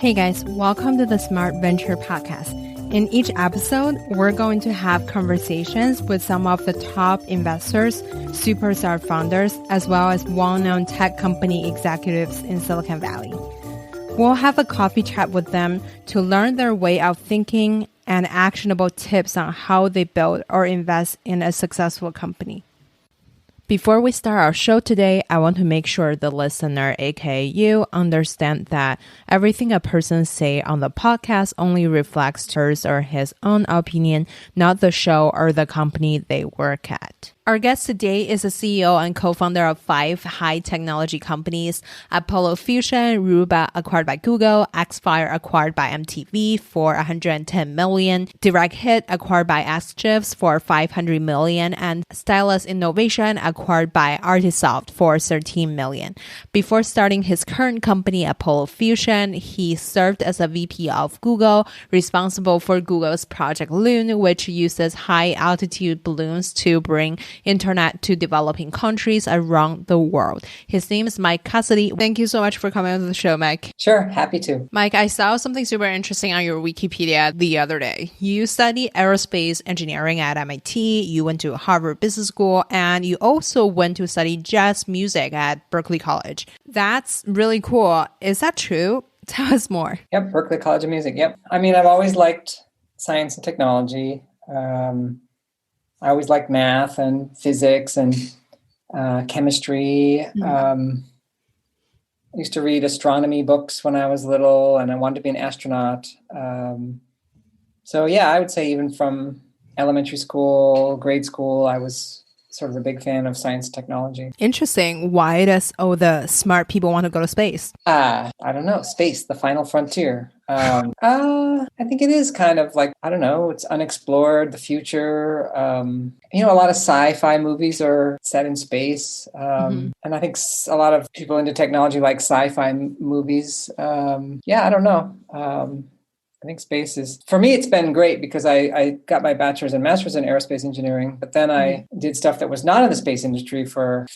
Hey guys, welcome to the Smart Venture Podcast. In each episode, we're going to have conversations with some of the top investors, superstar founders, as well as well-known tech company executives in Silicon Valley. We'll have a coffee chat with them to learn their way of thinking and actionable tips on how they build or invest in a successful company. Before we start our show today, I want to make sure the listener, aka you, understand that everything a person say on the podcast only reflects hers or his own opinion, not the show or the company they work at. Our guest today is a CEO and co-founder of 5 high technology companies: Apollo Fusion, Ruba acquired by Google, Xfire acquired by MTV for $110 million, Direct Hit acquired by Ask Jeeves for $500 million, and Stylus Innovation acquired by Artisoft for $13 million. Before starting his current company, Apollo Fusion, he served as a VP of Google, responsible for Google's Project Loon, which uses high-altitude balloons to bring internet to developing countries around the world. His name is Mike Cassidy. Thank you so much for coming on the show, Mike. Sure, happy to. Mike, I saw something super interesting on your Wikipedia the other day. You studied aerospace engineering at MIT, you went to Harvard Business School, and you also went to study jazz music at Berklee College. That's really cool. Is that true? Tell us more. Yep, Berklee College of Music. Yep. I mean, I've always liked science and technology. I always liked math and physics and chemistry. I used to read astronomy books when I was little, and I wanted to be an astronaut. So yeah, I would say even from elementary school, grade school, I was sort of a big fan of science and technology. Interesting. Why does all the smart people want to go to space? I don't know. Space, the final frontier. I think it is kind of like, I don't know, it's unexplored, the future. A lot of sci-fi movies are set in space. And I think a lot of people into technology like sci-fi movies. I don't know. I think space is, for me, it's been great because I got my bachelor's and master's in aerospace engineering, but then I did stuff that was not in the space industry for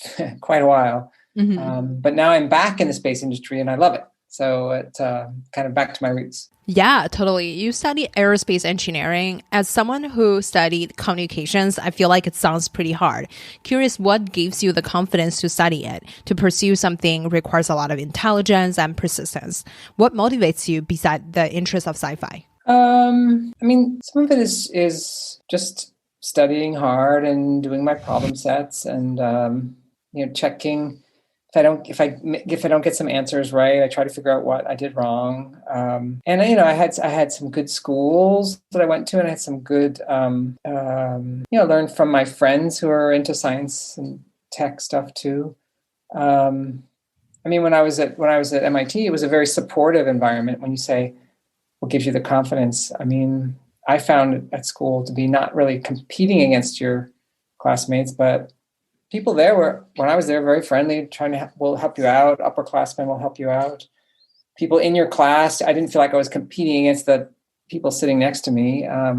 quite a while. But now I'm back in the space industry and I love it. So it's kind of back to my roots. Yeah, totally. You studied aerospace engineering. As someone who studied communications, I feel like it sounds pretty hard. Curious, what gives you the confidence to study it? To pursue something requires a lot of intelligence and persistence. What motivates you beside the interest of sci-fi? Some of it is just studying hard and doing my problem sets and checking. If I don't get some answers right, I try to figure out what I did wrong. I had some good schools that I went to, and I had some good, learned from my friends who are into science and tech stuff too. When I was at MIT, it was a very supportive environment. When you say, what gives you the confidence? I found at school to be not really competing against your classmates, but people there were, when I was there, very friendly, trying to will help you out. Upperclassmen will help you out. People in your class, I didn't feel like I was competing against the people sitting next to me. I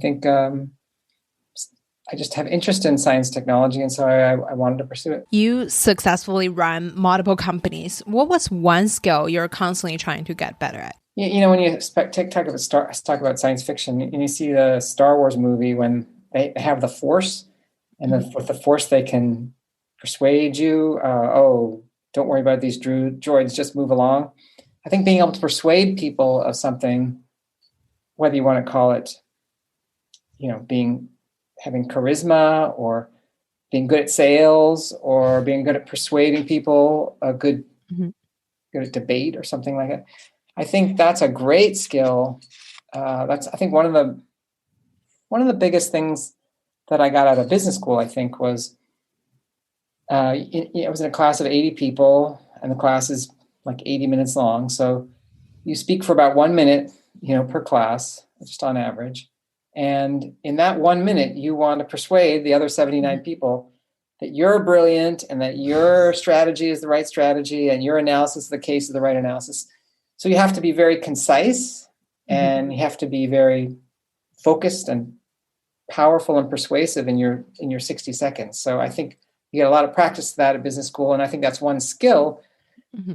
think I just have interest in science technology, and so I wanted to pursue it. You successfully run multiple companies. What was one skill you're constantly trying to get better at? When you talk about science fiction, and you see the Star Wars movie when they have the Force. And with the Force, they can persuade you, don't worry about these droids, just move along. I think being able to persuade people of something, whether you want to call it, having charisma or being good at sales or being good at persuading people, good at debate or something like that. I think that's a great skill. That's, I think, one of the biggest things that I got out of business school, I think, was I was in a class of 80 people, and the class is like 80 minutes long. So you speak for about 1 minute, per class, just on average. And in that 1 minute, you want to persuade the other 79 people that you're brilliant and that your strategy is the right strategy and your analysis of the case is the right analysis. So you have to be very concise and you have to be very focused and powerful and persuasive in your 60 seconds. So I think you get a lot of practice to that at business school. And I think that's one skill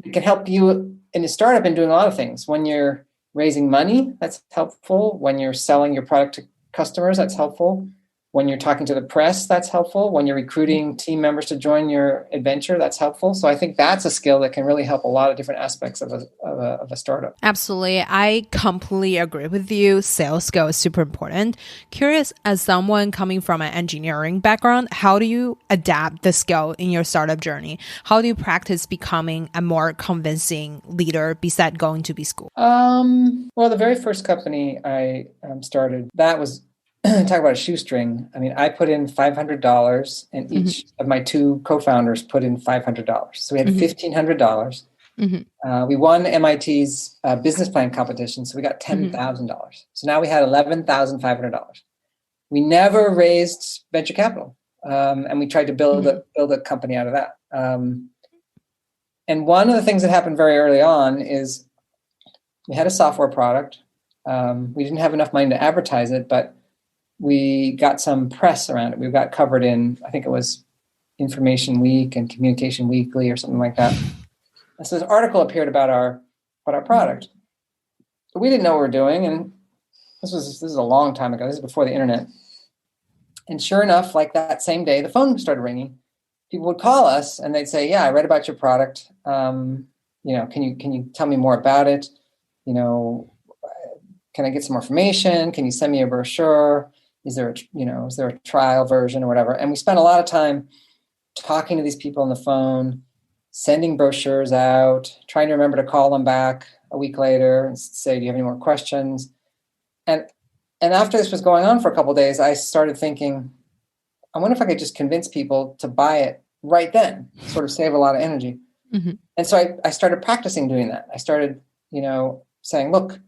It can help you in a startup in doing a lot of things. When you're raising money, that's helpful. When you're selling your product to customers, that's helpful. When you're talking to the press, that's helpful. When you're recruiting team members to join your adventure, that's helpful. So I think that's a skill that can really help a lot of different aspects of a startup. Absolutely. I completely agree with you. Sales skill is super important. Curious, as someone coming from an engineering background, how do you adapt the skill in your startup journey? How do you practice becoming a more convincing leader besides going to B-school? Well, the very first company I started, that was talk about a shoestring. I mean, I put in $500 and each of my two co-founders put in $500. So we had $1,500. We won MIT's business plan competition. So we got $10,000. So now we had $11,500. We never raised venture capital. And we tried to build a company out of that. And one of the things that happened very early on is we had a software product. We didn't have enough money to advertise it, but we got some press around it. We got covered in, I think it was Information Week and Communication Weekly or something like that. And so this article appeared about our product. But we didn't know what we were doing. And this is a long time ago. This is before the internet. And sure enough, like that same day, the phone started ringing. People would call us and they'd say, yeah, I read about your product. Can you tell me more about it? Can I get some more information? Can you send me a brochure? Is there a trial version or whatever? And we spent a lot of time talking to these people on the phone, sending brochures out, trying to remember to call them back a week later and say, do you have any more questions? And after this was going on for a couple of days, I started thinking, I wonder if I could just convince people to buy it right then, sort of save a lot of energy. And so I started practicing doing that. I started, saying, look,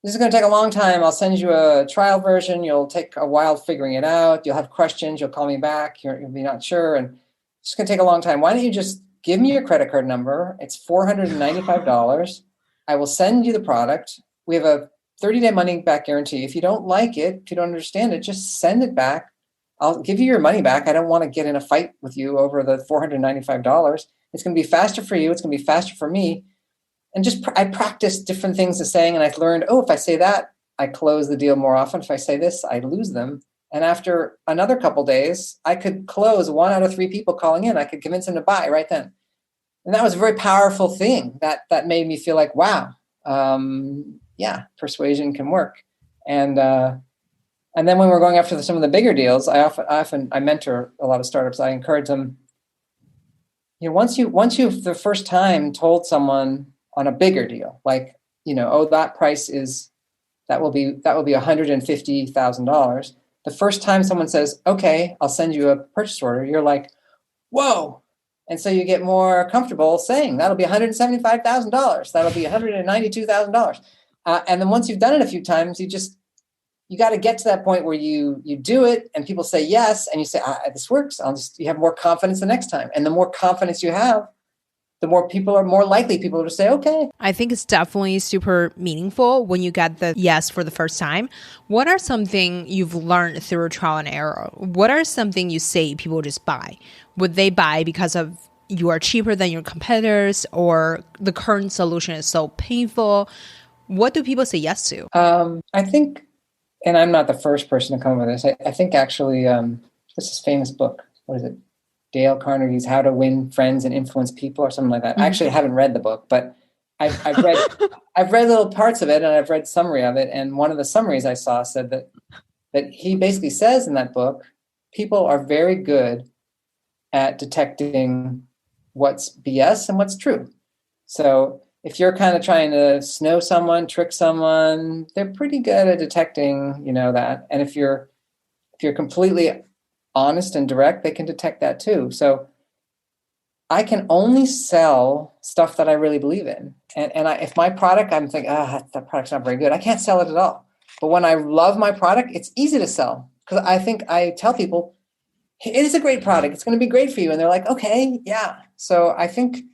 this is going to take a long time. I'll send you a trial version. You'll take a while figuring it out. You'll have questions. You'll call me back. You'll be not sure. And it's going to take a long time. Why don't you just give me your credit card number? It's $495. I will send you the product. We have a 30-day money back guarantee. If you don't like it, if you don't understand it, just send it back. I'll give you your money back. I don't want to get in a fight with you over the $495. It's going to be faster for you. It's going to be faster for me. And I practiced different things to saying, and I learned, if I say that, I close the deal more often. If I say this, I lose them. And after another couple of days, I could close 1 out of 3 people calling in. I could convince them to buy right then. And that was a very powerful thing that made me feel like, wow, persuasion can work. And then when we're going after some of the bigger deals, I mentor a lot of startups. I encourage them, once you've the first time told someone on a bigger deal, like, that price that will be $150,000. The first time someone says, okay, I'll send you a purchase order, you're like, whoa. And so you get more comfortable saying that'll be $175,000. That'll be $192,000. And then once you've done it a few times, you got to get to that point where you do it and people say yes. And you say, this works. You have more confidence the next time. And the more confidence you have, the more likely people to say, okay. I think it's definitely super meaningful when you get the yes for the first time. What are something you've learned through trial and error? What are something you say people just buy? Would they buy because of you are cheaper than your competitors or the current solution is so painful? What do people say yes to? I think, and I'm not the first person to come up with this, I think actually this is a famous book. What is it? Dale Carnegie's How to Win Friends and Influence People or something like that. I actually haven't read the book, but I've read little parts of it and I've read summary of it. And one of the summaries I saw said that he basically says in that book, people are very good at detecting what's BS and what's true. So if you're kind of trying to snow someone, trick someone, they're pretty good at detecting, that. And if you're completely honest and direct, they can detect that too. So I can only sell stuff that I really believe in. And if my product, I'm thinking, that product's not very good, I can't sell it at all. But when I love my product, it's easy to sell because I think I tell people, it is a great product. It's going to be great for you. And they're like, okay, yeah. So I think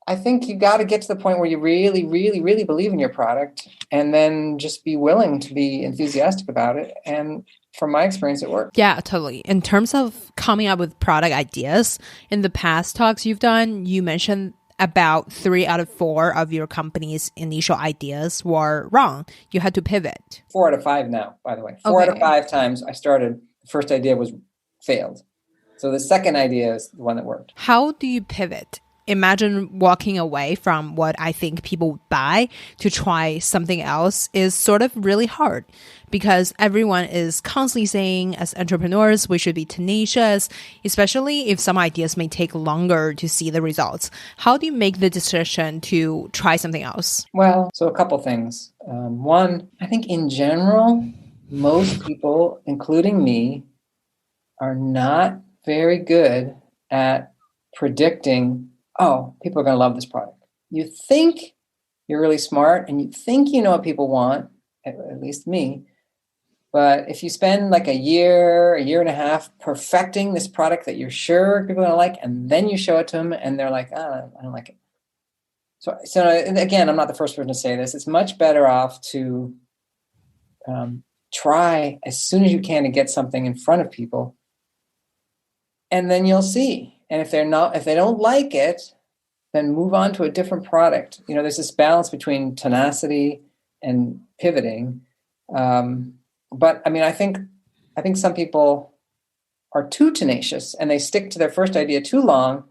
you got to get to the point where you really, really, really believe in your product and then just be willing to be enthusiastic about it. And from my experience, it worked. Yeah, totally. In terms of coming up with product ideas, in the past talks you've done, you mentioned about 3 out of 4 of your company's initial ideas were wrong. You had to pivot. 4 out of 5 now, by the way. 4 out of 5 times I started, the first idea was failed. So the second idea is the one that worked. How do you pivot? Imagine walking away from what I think people would buy to try something else is sort of really hard because everyone is constantly saying as entrepreneurs, we should be tenacious, especially if some ideas may take longer to see the results. How do you make the decision to try something else? Well, so a couple things. One, I think in general, most people, including me, are not very good at predicting, oh, people are going to love this product. You think you're really smart and you think you know what people want, at least me. But if you spend like a year and a half perfecting this product that you're sure people are going to like, and then you show it to them and they're like, oh, I don't like it. So again, I'm not the first person to say this. It's much better off to try as soon as you can to get something in front of people. And then you'll see. And if they don't like it, then move on to a different product. You know, there's this balance between tenacity and pivoting. But I mean, I think some people are too tenacious and they stick to their first idea too long,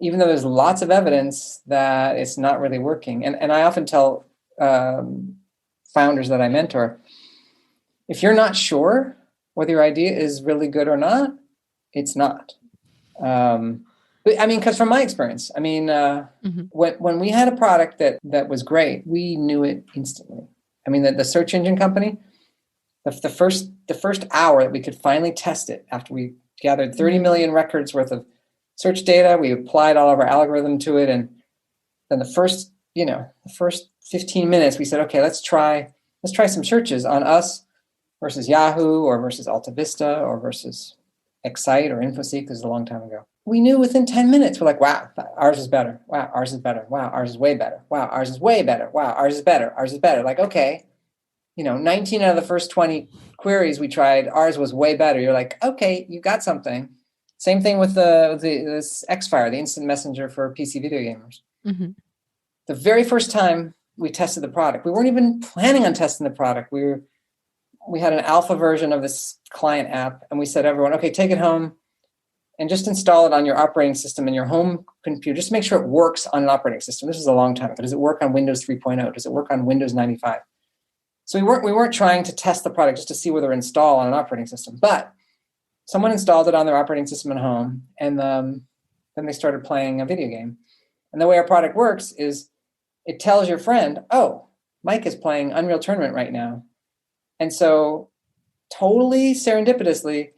even though there's lots of evidence that it's not really working. And I often tell founders that I mentor, if you're not sure whether your idea is really good or not, it's not. But I mean, because from my experience, I mean, when we had a product that was great, we knew it instantly. I mean, the search engine company, the first hour that we could finally test it after we gathered 30 million records worth of search data, we applied all of our algorithm to it, and then the first 15 minutes, we said, okay, let's try some searches on us versus Yahoo or versus Alta Vista or versus Excite or InfoSeek. This is a long time ago. We knew within 10 minutes, we're like, wow, ours is better. Wow, ours is better. Wow, ours is way better. Wow, ours is way better. Wow, ours is better. Ours is better. Like, okay, 19 out of the first 20 queries we tried, ours was way better. You're like, okay, you got something. Same thing with this Xfire, the instant messenger for PC video gamers. Mm-hmm. The very first time we tested the product, we weren't even planning on testing the product. We had an alpha version of this client app, and we said, everyone, okay, take it home and just install it on your operating system in your home computer. Just make sure it works on an operating system. This is a long time ago. Does it work on Windows 3.0? Does it work on Windows 95? So we weren't trying to test the product just to see whether it install on an operating system. But someone installed it on their operating system at home, and then they started playing a video game. And the way our product works is it tells your friend, oh, Mike is playing Unreal Tournament right now. And so totally serendipitously,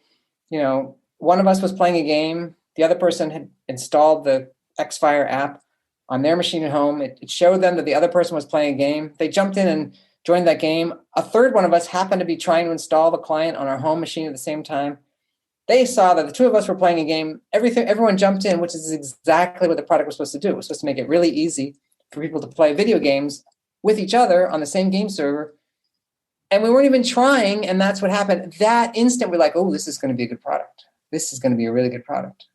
one of us was playing a game. The other person had installed the Xfire app on their machine at home. It showed them that the other person was playing a game. They jumped in and joined that game. A third one of us happened to be trying to install the client on our home machine at the same time. They saw that the two of us were playing a game. Everyone jumped in, which is exactly what the product was supposed to do. It was supposed to make it really easy for people to play video games with each other on the same game server. And we weren't even trying, and that's what happened. That instant, we're like, oh, this is going to be a good product. This is going to be a really good product.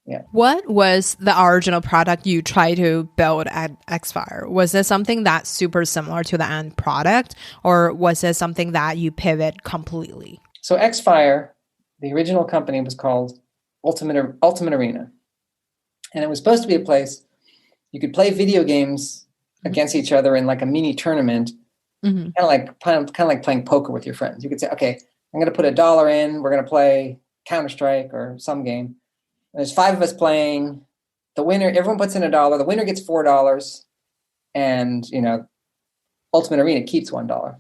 Yeah. What was the original product you tried to build at Xfire? Was it something that's super similar to the end product, or was it something that you pivot completely? So Xfire, the original company, was called Ultimate Arena. And it was supposed to be a place you could play video games against each other in like a mini tournament, kind of like playing poker with your friends. You could say, okay, I'm going to put $1 in. We're going to play Counter-Strike or some game. And there's 5 of us playing. The winner, everyone puts in $1. The winner gets $4. And, Ultimate Arena keeps $1.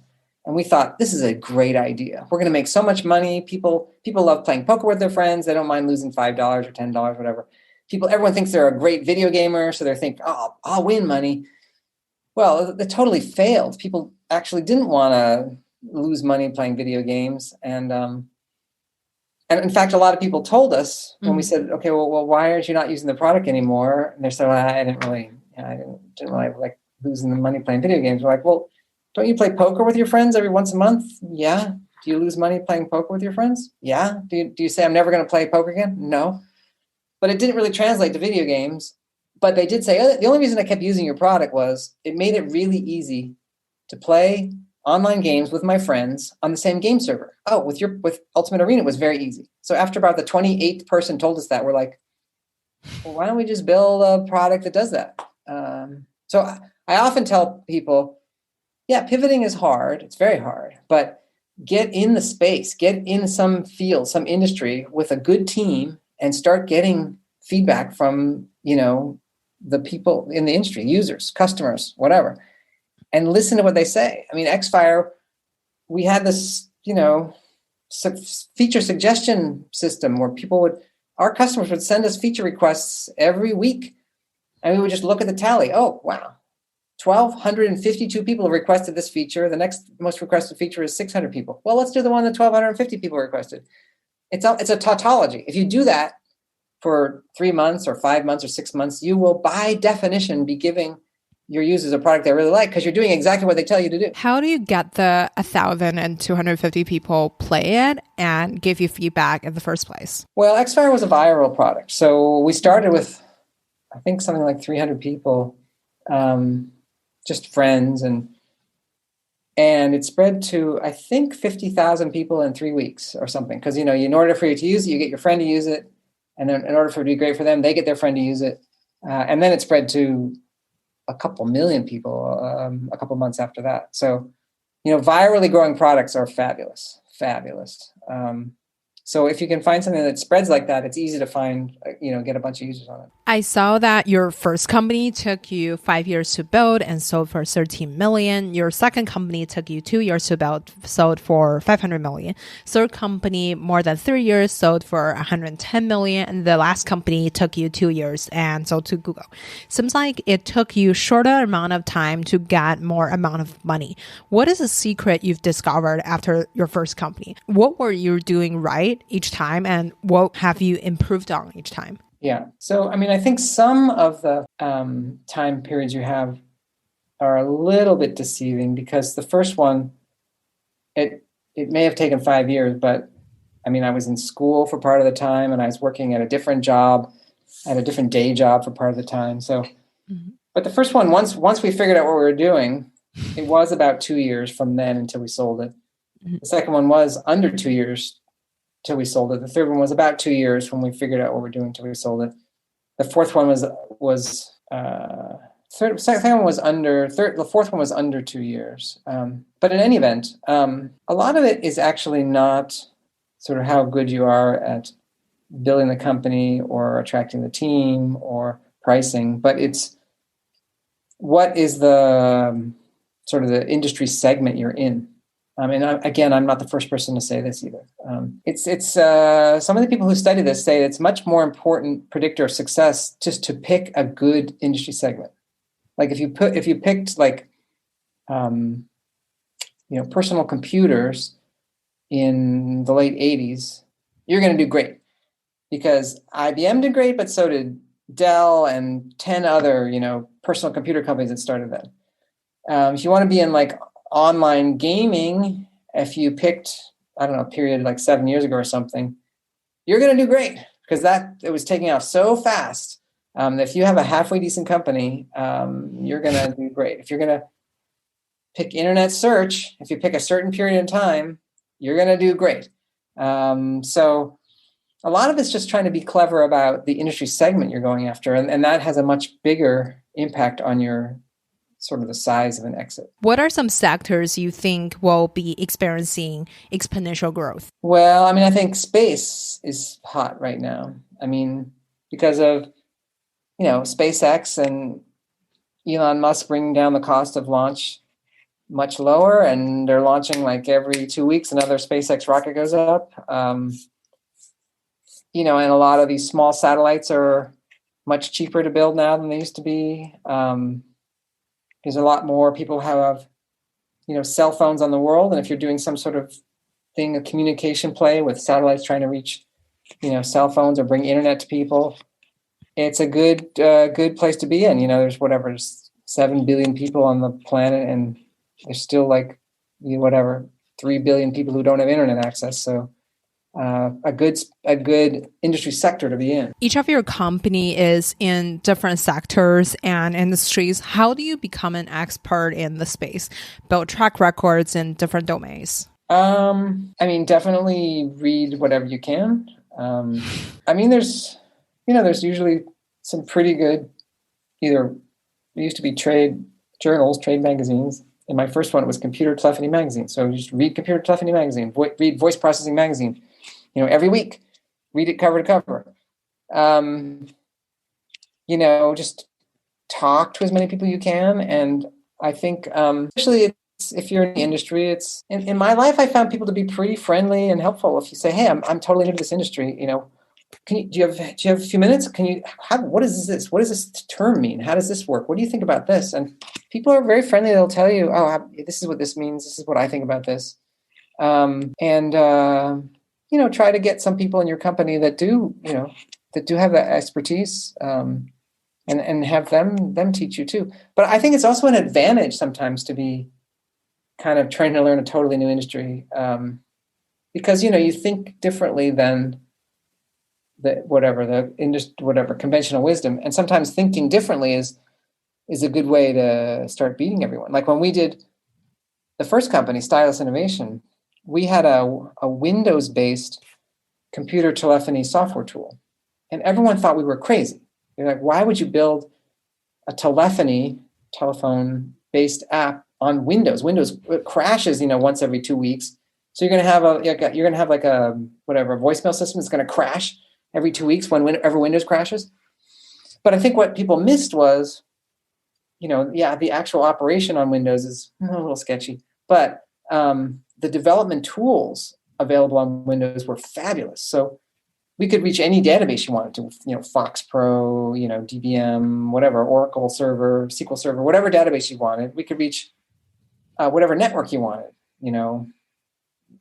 And we thought, this is a great idea. We're going to make so much money. People love playing poker with their friends. They don't mind losing $5 or $10, whatever. Everyone thinks they're a great video gamer. So they're thinking, oh, I'll win money. Well, it totally failed. People actually didn't want to lose money playing video games. And in fact, a lot of people told us when we said, okay, well, why aren't you not using the product anymore? And they said, well, I didn't really like losing the money playing video games. We're like, well, don't you play poker with your friends every once a month? Yeah. Do you lose money playing poker with your friends? Yeah. Do you say, I'm never going to play poker again? No. But it didn't really translate to video games. But they did say, the only reason I kept using your product was it made it really easy to play online games with my friends on the same game server. Oh, with Ultimate Arena, it was very easy. So after about the 28th person told us that, we're like, well, why don't we just build a product that does that? So I often tell people, yeah, pivoting is hard. It's very hard, but get in the space, get in some field, some industry with a good team and start getting feedback from, the people in the industry, users, customers, whatever, and listen to what they say. I mean, Xfire, we had this, feature suggestion system where our customers would send us feature requests every week, and we would just look at the tally. Oh, wow. 1,252 people have requested this feature. The next most requested feature is 600 people. Well, let's do the one that 1,250 people requested. It's a tautology. If you do that for 3 months or 5 months or 6 months, you will by definition be giving your users a product they really like because you're doing exactly what they tell you to do. How do you get the 1,250 people play it and give you feedback in the first place? Well, Xfire was a viral product. So we started with, I think, something like 300 people, just friends. And it spread to, I think, 50,000 people in 3 weeks or something. Because, in order for you to use it, you get your friend to use it. And then in order for it to be great for them, they get their friend to use it. And then it spread to a couple million people a couple months after that. So, virally growing products are fabulous. So if you can find something that spreads like that, it's easy to find, get a bunch of users on it. I saw that your first company took you 5 years to build and sold for 13 million. Your second company took you 2 years to build, sold for 500 million. Third company, more than 3 years, sold for 110 million. And the last company took you 2 years and sold to Google. Seems like it took you shorter amount of time to get more amount of money. What is a secret you've discovered after your first company? What were you doing right each time, and what have you improved on each time? Yeah. So, I think some of the time periods you have are a little bit deceiving because the first one, it may have taken 5 years, but I was in school for part of the time and I was working at a different job, at a different day job for part of the time. So, But the first one, once we figured out what we were doing, it was about 2 years from then until we sold it. The second one was under 2 years till we sold it. The third one was about 2 years when we figured out what we're doing till we sold it. The fourth one the fourth one was under 2 years. But in any event, a lot of it is actually not sort of how good you are at building the company or attracting the team or pricing, but it's what is the sort of the industry segment you're in. Again, I'm not the first person to say this either. It's some of the people who study this say it's much more important predictor of success just to pick a good industry segment. Like if you picked like, personal computers in the late 80s, you're going to do great because IBM did great, but so did Dell and 10 other, personal computer companies that started then. If you want to be in like online gaming, if you picked, I don't know, a period like 7 years ago or something, you're going to do great because it was taking off so fast. If you have a halfway decent company, you're going to do great. If you're going to pick internet search, if you pick a certain period of time, you're going to do great. So a lot of it's just trying to be clever about the industry segment you're going after. And that has a much bigger impact on your sort of the size of an exit. What are some sectors you think will be experiencing exponential growth? Well, I think space is hot right now. Because of, SpaceX and Elon Musk bringing down the cost of launch much lower, and they're launching like every 2 weeks, another SpaceX rocket goes up. And a lot of these small satellites are much cheaper to build now than they used to be. There's a lot more people who have, cell phones on the world. And if you're doing some sort of thing, a communication play with satellites trying to reach, cell phones or bring internet to people, it's a good place to be in. There's 7 billion people on the planet, and there's still like, 3 billion people who don't have internet access. So a good industry sector to be in. Each of your company is in different sectors and industries. How do you become an expert in the space, build track records in different domains? Definitely read whatever you can. There's usually some pretty good, either there used to be trade journals, trade magazines. In my first one, it was Computer Telephony Magazine. So just read Computer Telephony Magazine, read Voice Processing Magazine, every week, read it cover to cover. Just talk to as many people you can. And I think, especially if you're in the industry, it's in my life, I found people to be pretty friendly and helpful. If you say, hey, I'm totally new to this industry, do you have a few minutes? What is this? What does this term mean? How does this work? What do you think about this? And people are very friendly. They'll tell you, this is what this means. This is what I think about this. Try to get some people in your company that do have that expertise, and have them teach you too. But I think it's also an advantage sometimes to be kind of trying to learn a totally new industry, because you think differently than whatever conventional wisdom, and sometimes thinking differently is a good way to start beating everyone. Like when we did the first company, Stylus Innovation, we had a Windows-based computer telephony software tool, and everyone thought we were crazy. They're like, why would you build a telephone-based app on Windows? Windows crashes, once every 2 weeks. So you're going to have a voicemail system that's going to crash every 2 weeks whenever Windows crashes. But I think what people missed was, the actual operation on Windows is a little sketchy, but the development tools available on Windows were fabulous. So we could reach any database you wanted to, Fox Pro, DBM, whatever, Oracle Server, SQL Server, whatever database you wanted. We could reach whatever network you wanted,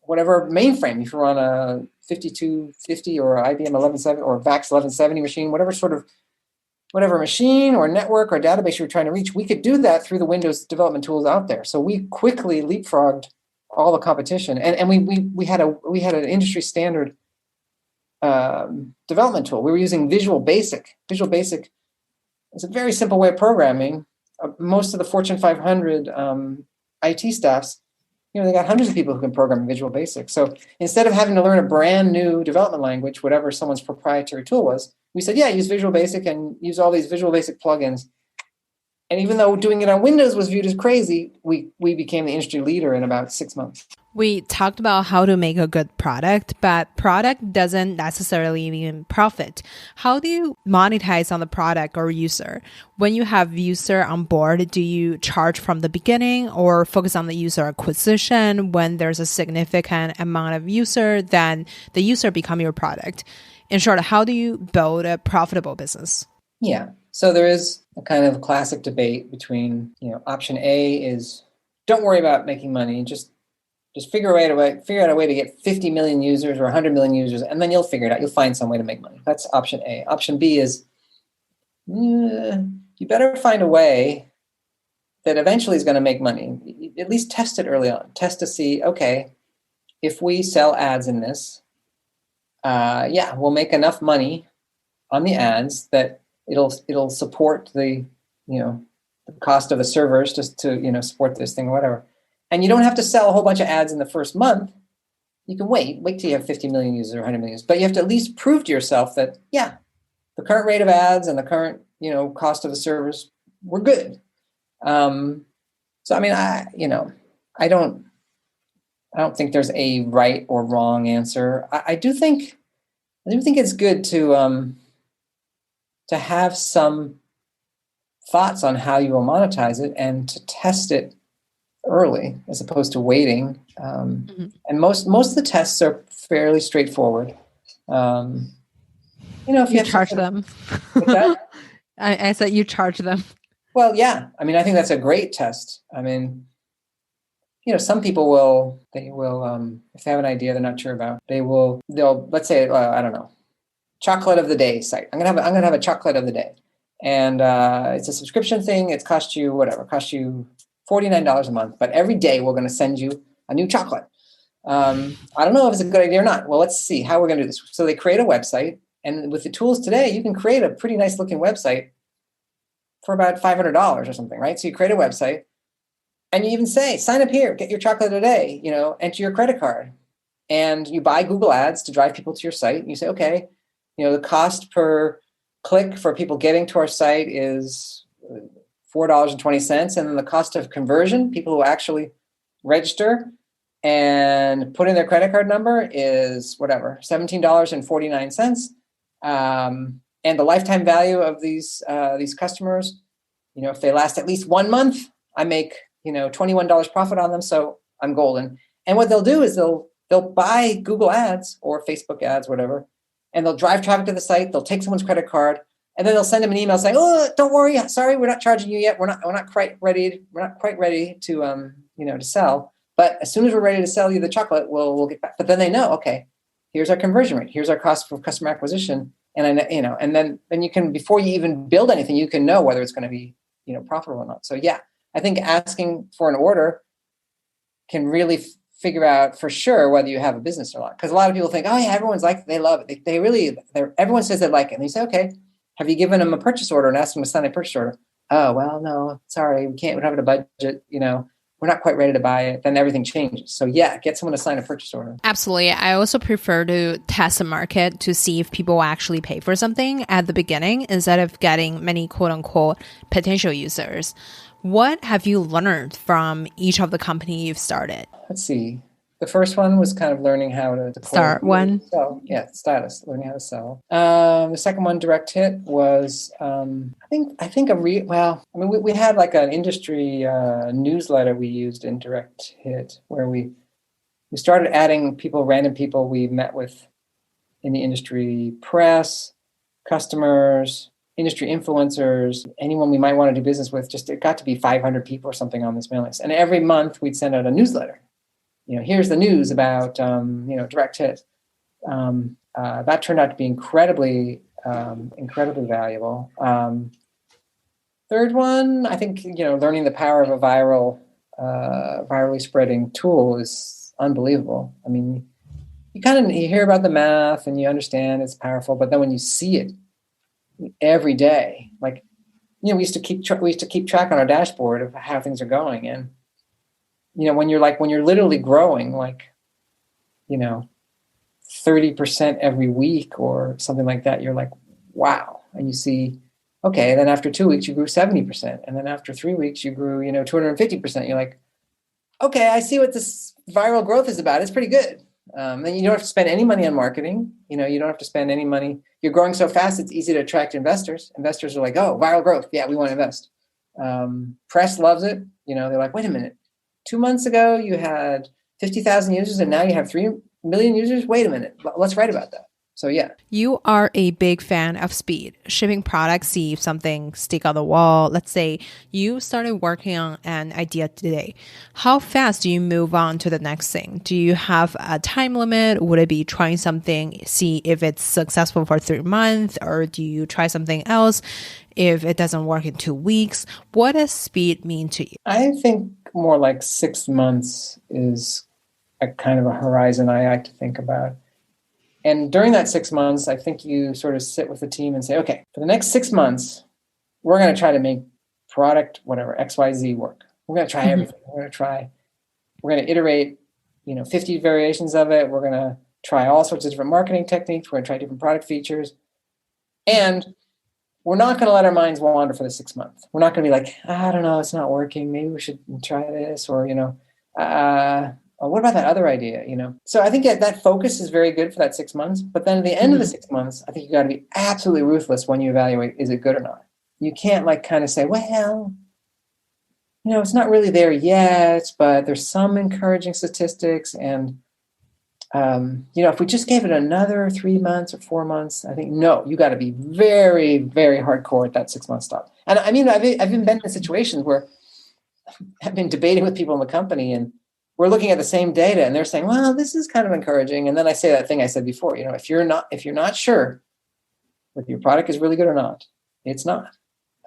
whatever mainframe. If you're on a 5250 or IBM 1170 or VAX 1170 machine, whatever machine or network or database you were trying to reach, we could do that through the Windows development tools out there. So we quickly leapfrogged all the competition, and we had an industry standard development tool. We were using Visual Basic. Visual Basic is a very simple way of programming. Most of the Fortune 500 IT staffs, they got hundreds of people who can program Visual Basic. So instead of having to learn a brand new development language, whatever someone's proprietary tool was, we said, use Visual Basic and use all these Visual Basic plugins. And even though doing it on Windows was viewed as crazy, we became the industry leader in about 6 months. We talked about how to make a good product, but product doesn't necessarily mean profit. How do you monetize on the product or user? When you have user on board, do you charge from the beginning or focus on the user acquisition? When there's a significant amount of user, then the user become your product. In short, how do you build a profitable business? Yeah. So there is a kind of classic debate between, option A is don't worry about making money, just figure out a way to get 50 million users or 100 million users, and then you'll figure it out. You'll find some way to make money. That's option A. Option B is you better find a way that eventually is going to make money. At least test it early on. Test to see, okay, if we sell ads in this, we'll make enough money on the ads that it'll support the cost of the servers just to support this thing or whatever. And you don't have to sell a whole bunch of ads in the first month. You can wait till you have 50 million users or 100 million users. But you have to at least prove to yourself that, the current rate of ads and the current, cost of the servers, we're good. I don't think there's a right or wrong answer. I do think it's good to have some thoughts on how you will monetize it and to test it early as opposed to waiting. And most of the tests are fairly straightforward. If you charge them. I said you charge them. Well, yeah. I think that's a great test. Some people will if they have an idea they're not sure about, they'll let's say I don't know, chocolate of the day site. I'm gonna have a chocolate of the day, and it's a subscription thing. It costs you $49 a month, but every day we're going to send you a new chocolate. I don't know if it's a good idea or not. Well, let's see how we're going to do this. So they create a website, and with the tools today, you can create a pretty nice looking website for about $500 or something, right? So you create a website, and you even say, sign up here, get your chocolate today, enter your credit card. And you buy Google ads to drive people to your site. And you say, okay, the cost per click for people getting to our site is $4.20. And then the cost of conversion, people who actually register and put in their credit card number, is whatever, $17.49. And the lifetime value of these customers, if they last at least 1 month, I make $21 profit on them, so I'm golden. And what they'll do is they'll buy Google ads or Facebook ads, whatever, and they'll drive traffic to the site. They'll take someone's credit card, and then they'll send them an email saying, "Oh, don't worry, sorry, we're not charging you yet. We're not quite ready. We're not quite ready to to sell. But as soon as we're ready to sell you the chocolate, we'll get back." But then they know, okay, here's our conversion rate. Here's our cost for customer acquisition, and and then you can, before you even build anything, you can know whether it's going to be profitable or not. So yeah, I think asking for an order can really figure out for sure whether you have a business or not. Because a lot of people think, oh yeah, everyone's like, they love it. Everyone says they like it. And you say, okay, have you given them a purchase order and asked them to sign a purchase order? Oh, well, no, sorry, we don't have a budget, we're not quite ready to buy it. Then everything changes. So yeah, get someone to sign a purchase order. Absolutely. I also prefer to test the market to see if people actually pay for something at the beginning instead of getting many quote unquote potential users. What have you learned from each of the company you've started? Let's see. The first one was kind of learning how to start one. Sell. Yeah, Stylus, learning how to sell. The second one, direct hit, was we had like an industry newsletter we used in direct hit where we started adding random people we met with in the industry, press, customers, industry influencers, anyone we might want to do business with. Just it got to be 500 people or something on this mailing list. And every month we'd send out a newsletter. Here's the news about direct hit. That turned out to be incredibly valuable. Third one, I think learning the power of a virally spreading tool is unbelievable. I mean, you hear about the math and you understand it's powerful, but then when you see it every day, like we used to keep track on our dashboard of how things are going, and when you're literally growing 30% every week or something like that, you're like, wow. And you see, okay, then after 2 weeks you grew 70%, and then after 3 weeks you grew 250%. You're like, okay, I see what this viral growth is about. It's pretty good. And you don't have to spend any money on marketing. You don't have to spend any money. You're growing so fast, it's easy to attract investors. Investors are like, oh, viral growth. Yeah, we want to invest. Press loves it. They're like, wait a minute. 2 months ago, you had 50,000 users, and now you have 3 million users. Wait a minute. Let's write about that. So yeah. You are a big fan of speed. Shipping products, see if something stick on the wall. Let's say you started working on an idea today. How fast do you move on to the next thing? Do you have a time limit? Would it be trying something, see if it's successful for 3 months, or do you try something else if it doesn't work in 2 weeks? What does speed mean to you? I think more like 6 months is a kind of a horizon I like to think about. And during that 6 months, I think you sort of sit with the team and say, okay, for the next 6 months, we're going to try to make product, whatever, XYZ work. We're going to try everything. We're going to iterate, 50 variations of it. We're going to try all sorts of different marketing techniques. We're going to try different product features. And we're not going to let our minds wander for the 6 months. We're not going to be like, I don't know, it's not working. Maybe we should try this, or, what about that other idea? So I think that focus is very good for that 6 months. But then at the end of the 6 months, I think you got to be absolutely ruthless when you evaluate, is it good or not? You can't kind of say, well, it's not really there yet, but there's some encouraging statistics. And, if we just gave it another 3 months or 4 months, I think, no, you got to be very, very hardcore at that 6 month stop. And I mean, I've even been in situations where I've been debating with people in the company, and we're looking at the same data, and they're saying, well, this is kind of encouraging. And then I say that thing I said before, if you're not sure whether your product is really good or not, it's not.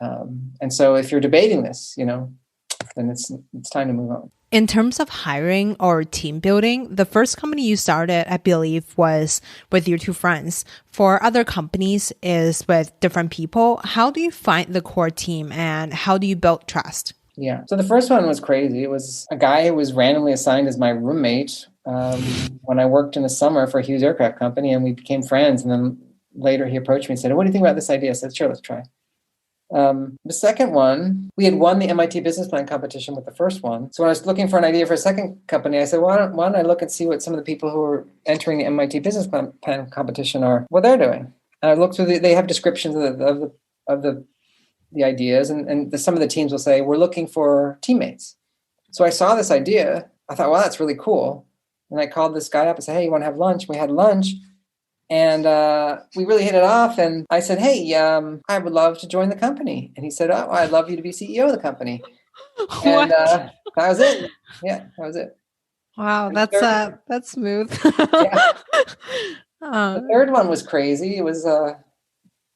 And so if you're debating this, then it's time to move on. In terms of hiring or team building, the first company you started, I believe, was with your two friends. For other companies is with different people. How do you find the core team and how do you build trust? Yeah. So the first one was crazy. It was a guy who was randomly assigned as my roommate when I worked in the summer for a Hughes aircraft company, and we became friends. And then later he approached me and said, "What do you think about this idea?" I said, "Sure, let's try." The second one, we had won the MIT business plan competition with the first one. So when I was looking for an idea for a second company, I said, why don't I look and see what some of the people who are entering the MIT business plan competition are, what they're doing. And I looked through, they have descriptions of the ideas, and some of the teams will say, we're looking for teammates. So I saw this idea. I thought, well, that's really cool. And I called this guy up and said, hey, you want to have lunch? We had lunch. And we really hit it off. And I said, hey, I would love to join the company. And he said, oh, I'd love you to be CEO of the company. And that was it. Yeah, that was it. Wow, that's smooth. Yeah. The third one was crazy. It was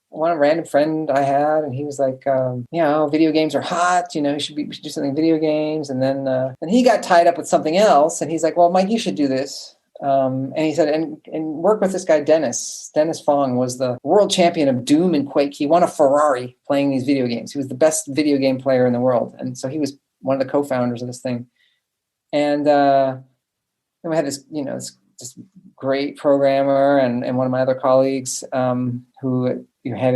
one random friend I had, and he was like, video games are hot. We should do something in video games. And then he got tied up with something else. And he's like, well, Mike, you should do this. And he said, and work with this guy, Dennis. Dennis Fong was the world champion of Doom and Quake. He won a Ferrari playing these video games. He was the best video game player in the world. And so he was one of the co-founders of this thing. And then we had this great programmer and one of my other colleagues who had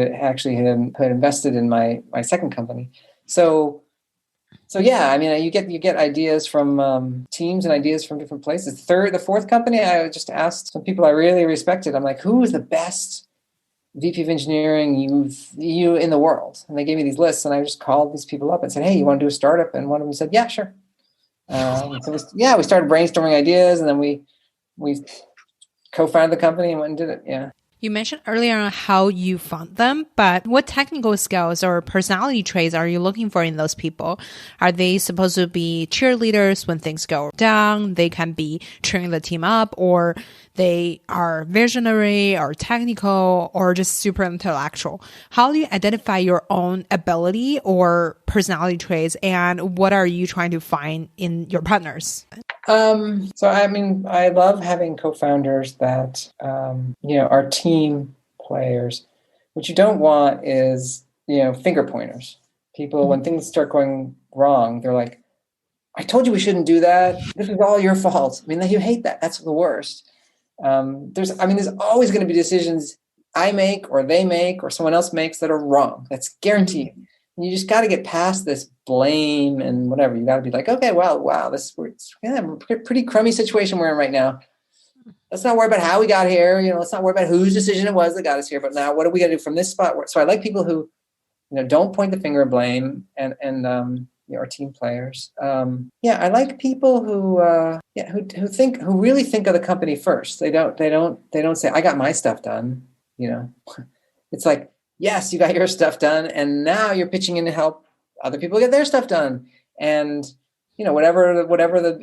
invested in my second company. So yeah, I mean, you get ideas from teams and ideas from different places. The fourth company, I just asked some people I really respected. I'm like, who is the best VP of engineering you in the world? And they gave me these lists, and I just called these people up and said, hey, you want to do a startup? And one of them said, yeah, sure. So we started brainstorming ideas, and then we co-founded the company and went and did it. Yeah. You mentioned earlier on how you found them, but what technical skills or personality traits are you looking for in those people? Are they supposed to be cheerleaders when things go down? They can be cheering the team up, or they are visionary or technical or just super intellectual? How do you identify your own ability or personality traits, and what are you trying to find in your partners? So, I mean, I love having co-founders that, are team players. What you don't want is, finger pointers. People, when things start going wrong, they're like, I told you we shouldn't do that. This is all your fault. I mean, you hate that. That's the worst. There's always going to be decisions I make or they make or someone else makes that are wrong. That's guaranteed. You just got to get past this blame and whatever. You got to be like, okay, well, wow, pretty crummy situation we're in right now. Let's not worry about how we got here. Let's not worry about whose decision it was that got us here. But now, what are we going to do from this spot? So I like people who, don't point the finger of blame and are team players. I like people who really think of the company first. They don't say, I got my stuff done. It's like, yes, you got your stuff done, and now you're pitching in to help other people get their stuff done. And whatever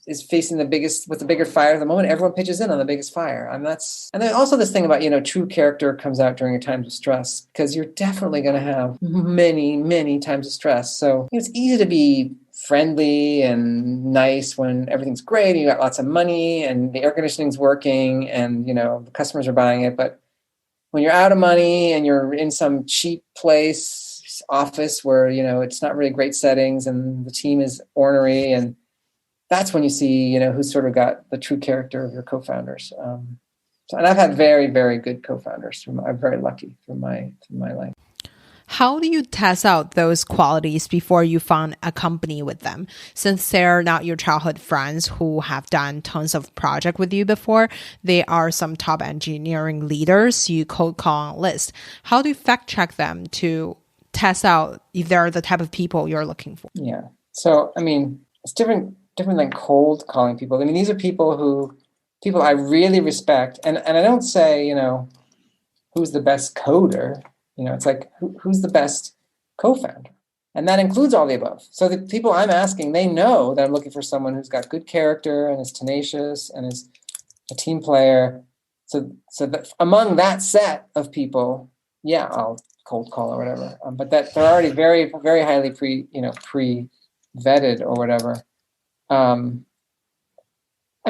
is facing the bigger fire at the moment, everyone pitches in on the biggest fire. And then also this thing about true character comes out during your times of stress, because you're definitely going to have many, many times of stress. So it's easy to be friendly and nice when everything's great and you got lots of money and the air conditioning's working and the customers are buying it, but when you're out of money and you're in some cheap place, office where, it's not really great settings and the team is ornery, and that's when you see, who's sort of got the true character of your co-founders. And I've had very, very good co-founders. I'm very lucky through my life. How do you test out those qualities before you found a company with them? Since they're not your childhood friends who have done tons of projects with you before, they are some top engineering leaders you cold call on list. How do you fact check them to test out if they're the type of people you're looking for? Yeah. So, I mean, it's different than cold calling people. I mean, these are people I really respect. And I don't say, who's the best coder. It's like, who's the best co-founder? And that includes all the above. So the people I'm asking, they know that I'm looking for someone who's got good character and is tenacious and is a team player. So that among that set of people, yeah, I'll cold call or whatever. But that they're already very, very highly pre-vetted or whatever. I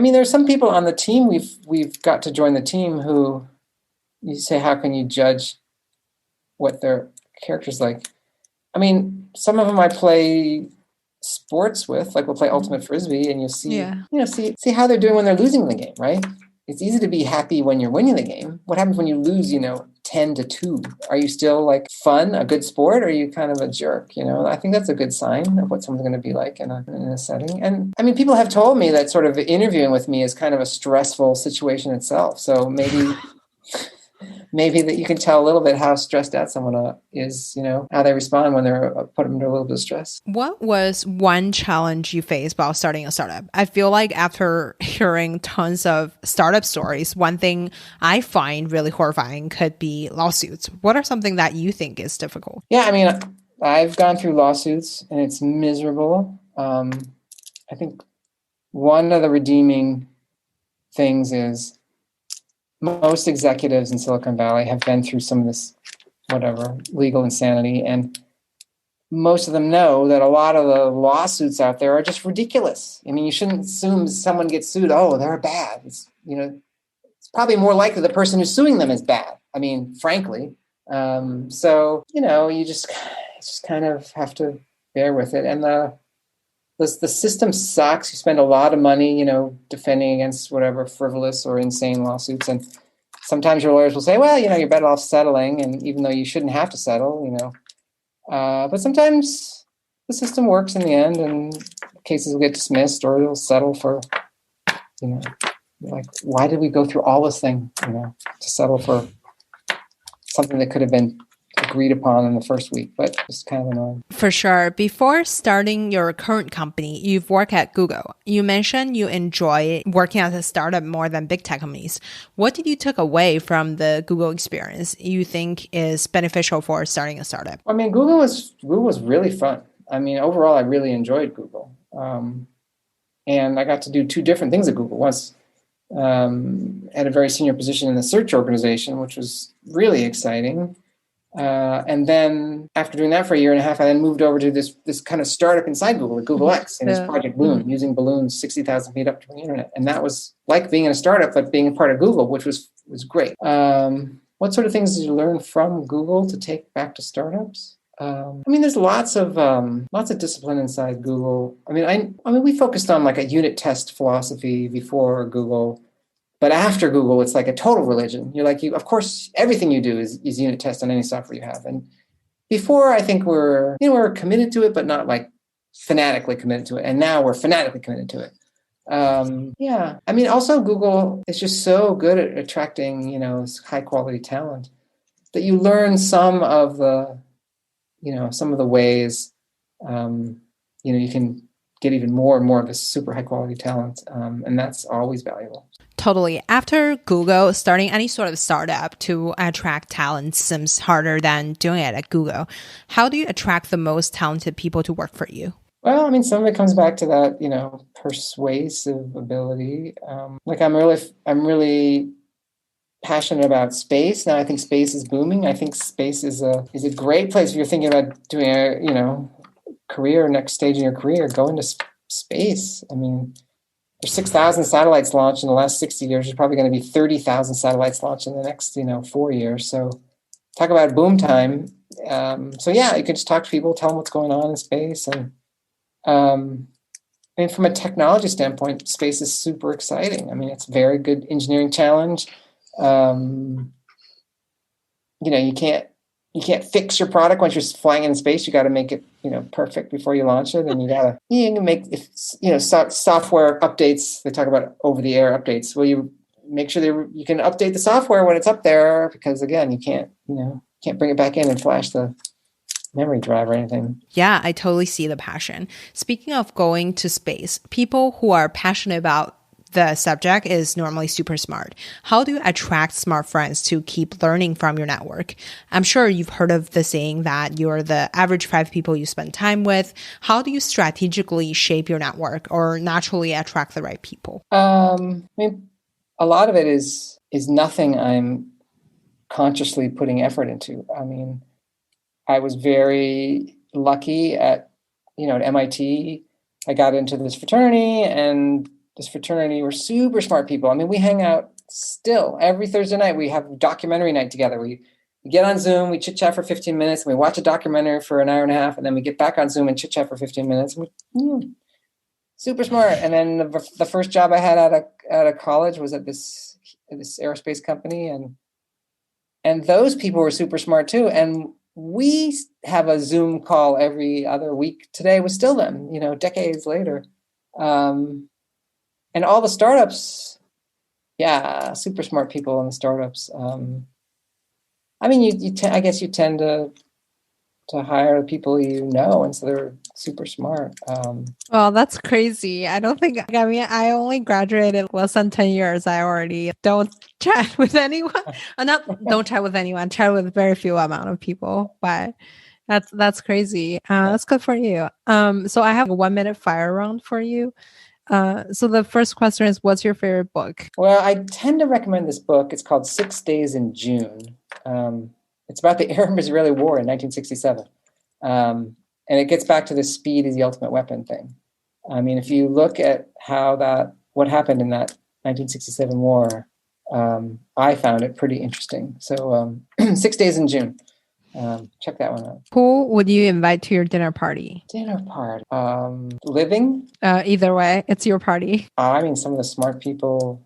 mean, there's some people on the team we've got to join the team who you say, how can you judge what their character's like? I mean, some of them I play sports with, like we'll play Ultimate Frisbee, and you'll see, see how they're doing when they're losing the game, right? It's easy to be happy when you're winning the game. What happens when you lose, 10-2? Are you still like fun, a good sport, or are you kind of a jerk? I think that's a good sign of what someone's going to be like in a setting. And I mean, people have told me that sort of interviewing with me is kind of a stressful situation itself. So maybe that you can tell a little bit how stressed out someone is, how they respond when they're put under a little bit of stress. What was one challenge you faced while starting a startup? I feel like after hearing tons of startup stories, one thing I find really horrifying could be lawsuits. What are something that you think is difficult? Yeah, I mean, I've gone through lawsuits and it's miserable. I think one of the redeeming things is most executives in Silicon Valley have been through some of this, legal insanity. And most of them know that a lot of the lawsuits out there are just ridiculous. I mean, you shouldn't assume someone gets sued, oh, they're bad. It's probably more likely the person who's suing them is bad. I mean, frankly. So, you just kind of have to bear with it. And the system sucks. You spend a lot of money, defending against whatever frivolous or insane lawsuits. And sometimes your lawyers will say, well, you're better off settling. And even though you shouldn't have to settle, but sometimes the system works in the end and cases will get dismissed or they'll settle for, like, why did we go through all this thing, to settle for something that could have been agreed upon in the first week, but it's kind of annoying. For sure. Before starting your current company, you've worked at Google. You mentioned you enjoy working as a startup more than big tech companies. What did you take away from the Google experience you think is beneficial for starting a startup? I mean, Google was really fun. I mean, overall, I really enjoyed Google. And I got to do two different things at Google. Once at a very senior position in the search organization, which was really exciting. And then after doing that for a year and a half, I then moved over to this kind of startup inside Google, Google X, and this project Loon, using balloons 60,000 feet up to the internet. And that was like being in a startup, but being a part of Google, which was great. What sort of things did you learn from Google to take back to startups? I mean, there's lots of discipline inside Google. I mean, we focused on like a unit test philosophy before Google. But after Google, it's like a total religion. You're like, of course, everything you do is unit test on any software you have. And before, I think we're committed to it, but not like fanatically committed to it. And now we're fanatically committed to it. I mean, also Google is just so good at attracting, high quality talent that you learn some of the ways, you can get even more and more of this super high quality talent. And that's always valuable. Totally. After Google, starting any sort of startup to attract talent seems harder than doing it at Google. How do you attract the most talented people to work for you? Well, I mean, some of it comes back to that, persuasive ability. Like I'm really passionate about space. Now I think space is booming. I think space is a great place if you're thinking about doing a, career, next stage in your career, go into space. I mean, there's 6,000 satellites launched in the last 60 years. There's probably going to be 30,000 satellites launched in the next, 4 years. So talk about boom time. You can just talk to people, tell them what's going on in space. And from a technology standpoint, space is super exciting. I mean, it's a very good engineering challenge. You can't fix your product once you're flying in space. You got to make it, perfect before you launch it. And you can make, software updates. They talk about over-the-air updates. Well, you make sure you can update the software when it's up there, because again, you can't bring it back in and flash the memory drive or anything. Yeah, I totally see the passion. Speaking of going to space, people who are passionate about the subject is normally super smart. How do you attract smart friends to keep learning from your network? I'm sure you've heard of the saying that you're the average 5 people you spend time with. How do you strategically shape your network or naturally attract the right people? I mean, a lot of it is nothing I'm consciously putting effort into. I mean, I was very lucky at MIT. I got into this fraternity, and this fraternity were super smart people. I mean, we hang out still every Thursday night. We have documentary night together. We get on Zoom, we chit chat for 15 minutes, and we watch a documentary for an hour and a half, and then we get back on Zoom and chit chat for 15 minutes. Super smart. And then the first job I had out of college was at this aerospace company, and those people were super smart too. And we have a Zoom call every other week. Today was still them, decades later. And all the startups, super smart people in the startups. I mean, I guess you tend to hire the people and so they're super smart. Well, that's crazy. I I only graduated less than 10 years. I already don't chat with anyone. Don't chat with anyone, chat with very few amount of people, but that's crazy. That's good for you. So I have a 1-minute fire round for you. So the first question is, what's your favorite book? Well, I tend to recommend this book. It's called 6 Days in June. It's about the Arab-Israeli War in 1967. And it gets back to the speed is the ultimate weapon thing. I mean, if you look at what happened in that 1967 war, I found it pretty interesting. So 6 Days in June. Check that one out. Who would you invite to your dinner party? Dinner party. Living? Either way, it's your party. I mean, some of the smart people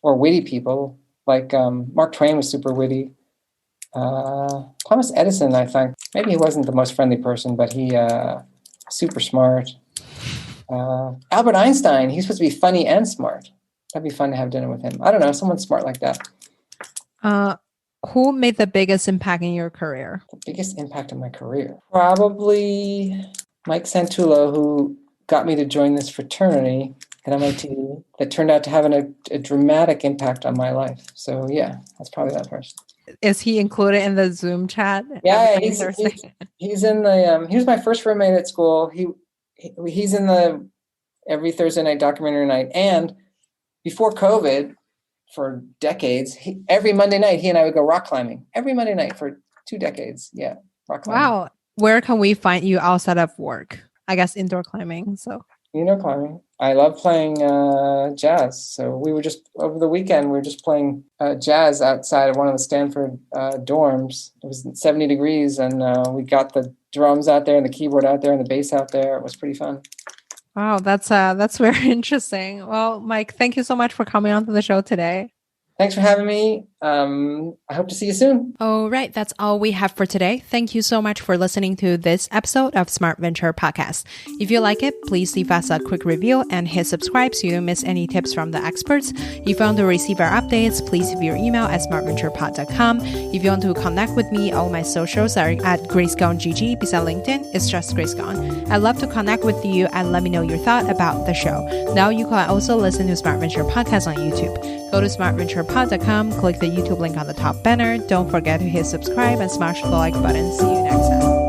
or witty people, like Mark Twain was super witty. Thomas Edison, I think. Maybe he wasn't the most friendly person, but he super smart. Albert Einstein, he's supposed to be funny and smart. That'd be fun to have dinner with him. I don't know, someone smart like that. Who made the biggest impact in your career? The biggest impact in my career? Probably Mike Santullo, who got me to join this fraternity at MIT that turned out to have a dramatic impact on my life. So yeah, that's probably that person. Is he included in the Zoom chat? Yeah, he's in the. He was my first roommate at school. He's in the every Thursday night documentary night, and before COVID, for decades, every Monday night he and I would go rock climbing. Every Monday night for 2 decades. Yeah, rock climbing. Wow, where can we find you outside of work? I guess indoor climbing. So indoor climbing. I love playing jazz. So we were just over the weekend. We were just playing jazz outside of one of the Stanford dorms. It was 70 degrees, and we got the drums out there and the keyboard out there and the bass out there. It was pretty fun. Wow, that's very interesting. Well, Mike, thank you so much for coming on to the show today. Thanks for having me. I hope to see you soon. All right. That's all we have for today. Thank you so much for listening to this episode of Smart Venture Podcast. If you like it, please leave us a quick review and hit subscribe so you don't miss any tips from the experts. If you want to receive our updates, please leave your email at smartventurepod.com. If you want to connect with me, all my socials are at Grace Gong GG. Beside LinkedIn, it's just Grace Gong. I'd love to connect with you and let me know your thought about the show. Now you can also listen to Smart Venture Podcast on YouTube. Go to smartventurepod.com, click the YouTube link on the top banner. Don't forget to hit subscribe and smash the like button. See you next time.